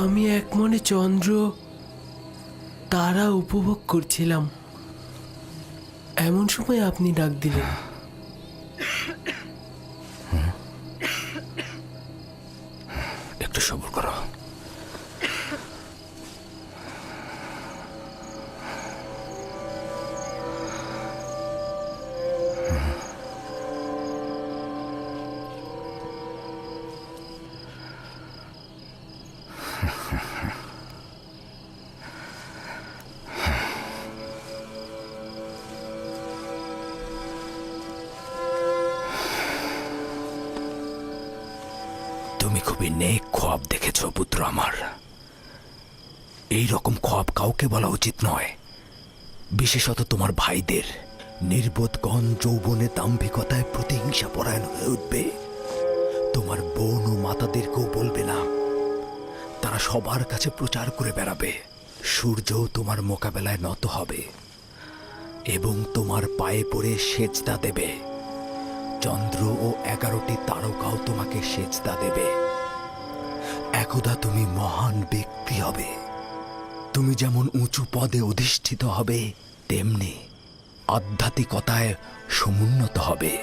আমি এক মনে চন্দ্র তারা উপভোগ করছিলাম, এমন সময় আপনি ডাক দিলেন। একটু সবর করো। তুমি খুবই নেক খোয়াব দেখেছ পুত্র আমার। এই রকম খোয়াব কাউকে বলা উচিত নয়, বিশেষত তোমার ভাইদের। নির্বোধগণ যৌবনে দাম্ভিকতায় প্রতিহিংসা পরায়ণ হয়ে উঠবে। তোমার বোন ও মাতাদেরকেও বলবে না, তারা সবার কাছে প্রচার করে বেড়াবে। সূর্যও তোমার মোকাবেলায় নত হবে এবং তোমার পায়ে পড়ে সেজদা দেবে। চন্দ্র ও 11টি তারকাও তোমাকে সেজদা দেবে। একদা তুমি মহান ব্যক্তি হবে। তুমি যেমন উঁচু পদে অধিষ্ঠিত হবে, তেমনি আধ্যাত্মিকতায় সমুন্নত হবে।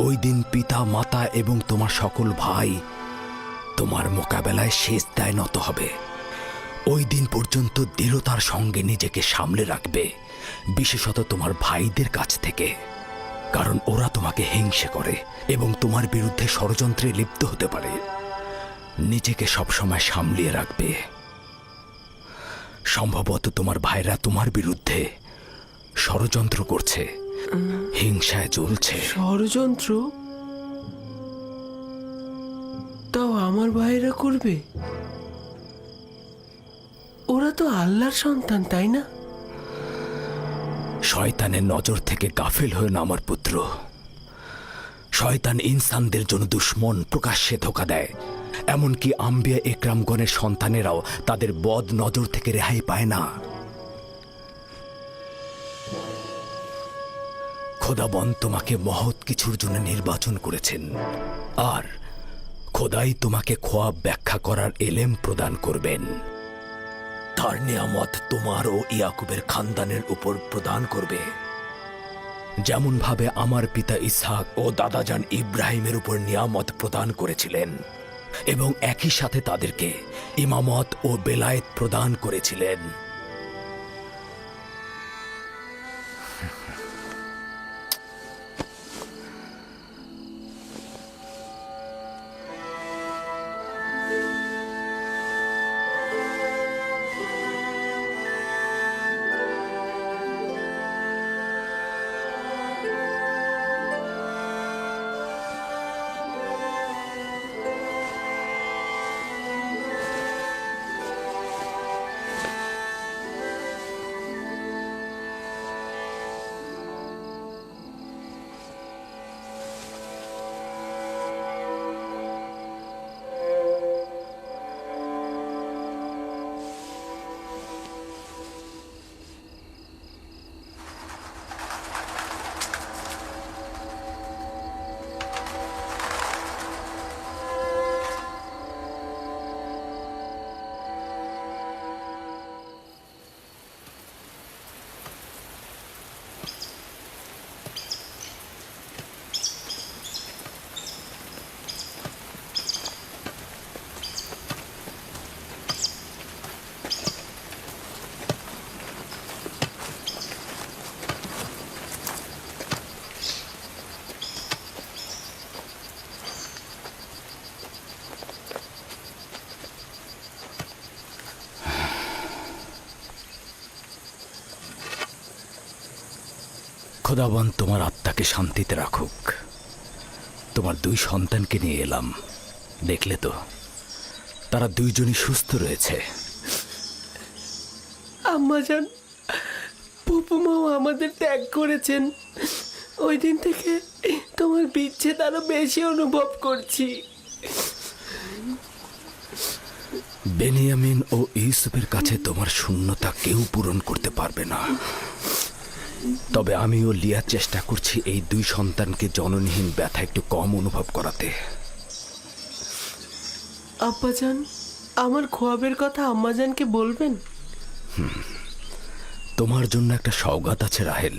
ওই দিন পিতা মাতা এবং তোমার সকল ভাই তোমার মোকাবেলায় সেজদায় নত হবে। ওই দিন পর্যন্ত দৃঢ়তার সঙ্গে নিজেকে সামলে রাখবে, বিশেষত তোমার ভাইদের কাছ থেকে, কারণ ওরা তোমাকে হিংসে করে এবং তোমার বিরুদ্ধে ষড়যন্ত্রে লিপ্ত হতে পারে। নিজেকে সবসময় সামলিয়ে রাখবে। সম্ভবত তোমার ভাইরা তোমার বিরুদ্ধে ষড়যন্ত্র করছে, হিংসায় জ্বলছে। ষড়যন্ত্র? তাও আমার ভাইরা করবে? ওরা তো আল্লাহর সন্তান, তাই না? শয়তানের নজর থেকে গাফিল হয়ে না আমার পুত্র। শয়তান ইনসানদের জন্য দুশ্মন, প্রকাশ্যে ধোঁকা দেয়। এমনকি আম্বিয়া একরামগণের সন্তানেরাও তাদের বদ নজর থেকে রেহাই পায় না। খোদাবন তোমাকে মহৎ কিছুর জন্য নির্বাচন করেছেন, আর খোদাই তোমাকে খোয়াব ব্যাখ্যা করার এলেম প্রদান করবেন। তার নিয়ামত তোমার ও ইয়াকুবের খানদানের উপর প্রদান করবে, যেমন ভাবে আমার পিতা ইসহাক ও দাদাজান ইব্রাহিমের উপর নিয়ামত প্রদান করেছিলেন এবং একই সাথে তাদেরকে ইমামত ও বেলায়েত প্রদান করেছিলেন। খোদাবন তোমার আত্মাকে শান্তিতে রাখুক। তোমার 2 সন্তানকে নিয়ে এলাম, দেখলে তো তারা 2জনই সুস্থ রয়েছে। আম্মাজান, ফুপুমাও আমাদের ত্যাগ করেছেন। ওই দিন থেকে তোমার বিচ্ছেদ আরো বেশি অনুভব করছি। বেনিয়ামিন ও ইউসুফের কাছে তোমার শূন্যতা কেউ পূরণ করতে পারবে না। তবে আমিও লিয়া চেষ্টা করছি এই 2 সন্তানকে জননীহীন ব্যথা একটু কম অনুভব করাতে। আব্বাজান, আমার খোয়াবের কথা আম্মাজানকে বলবেন? তোমার জন্য একটা সওগাত আছে রাহেল।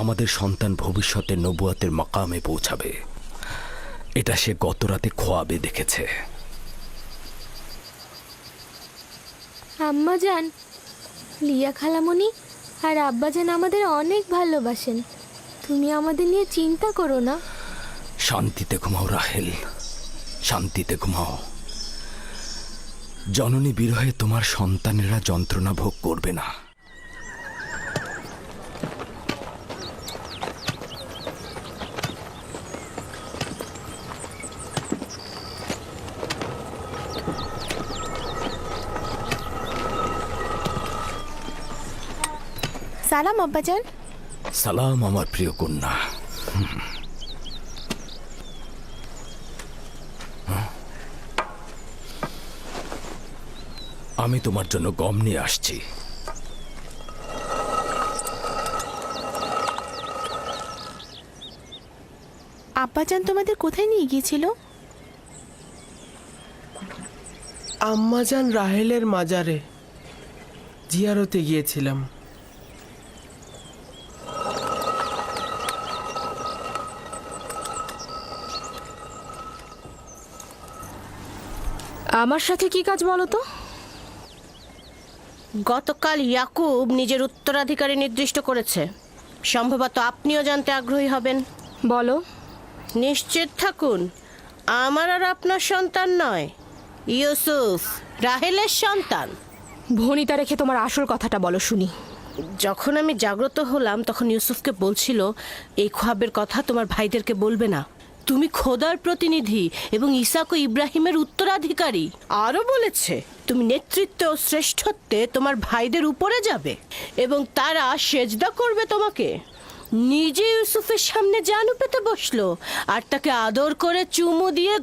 আমাদের সন্তান ভবিষ্যতে নবুয়াতের মাকামে পৌঁছাবে, এটা সে গত রাতে খোয়াবে দেখেছে। আম্মাজান, লিয়া খালামণি আর আব্বাজান আমাদের অনেক ভালোবাসেন। তুমি আমাদের নিয়ে চিন্তা করো না। শান্তিতে ঘুমাও রাহেল, শান্তিতে ঘুমাও। জননী বিরহে তোমার সন্তানেরা যন্ত্রণা ভোগ করবে না। সালাম আব্বাজান। সালাম আমার প্রিয় কন্যা। আমি তোমার জন্য গম নিয়ে আসছি। আব্বাজান তোমাদের কোথায় নিয়ে গিয়েছিল? আম্মাজান রাহেলের মাজারে জিয়ারতে গিয়েছিলাম। আমার সাথে কি কাজ বলো তো? গতকাল ইয়াকুব নিজের উত্তরাধিকারী নির্দিষ্ট করেছে। সম্ভবত আপনিও জানতে আগ্রহী হবেন। বলো। নিশ্চিত থাকুন, আমার আর আপনার সন্তান নয়, ইউসুফ রাহেলের সন্তান। ভনিতা রেখে তোমার আসল কথাটা বলো শুনি। যখন আমি জাগ্রত হলাম তখন ইউসুফকে বলছিল, এই খোয়াবের কথা তোমার ভাইদেরকে বলবে না, তুমি খোদার প্রতিনিধি এবং ইসাক ও ইব্রাহিমের উত্তরাধিকারী। আরও বলেছে, তুমি নেতৃত্বে ও শ্রেষ্ঠত্বে তোমার ভাইদের উপরে যাবে এবং তারা সেজদা করবে তোমাকে। নিজে ইউসুফের সামনে জানু পেতে বসলো আর তাকে আদর করে চুমু দিয়ে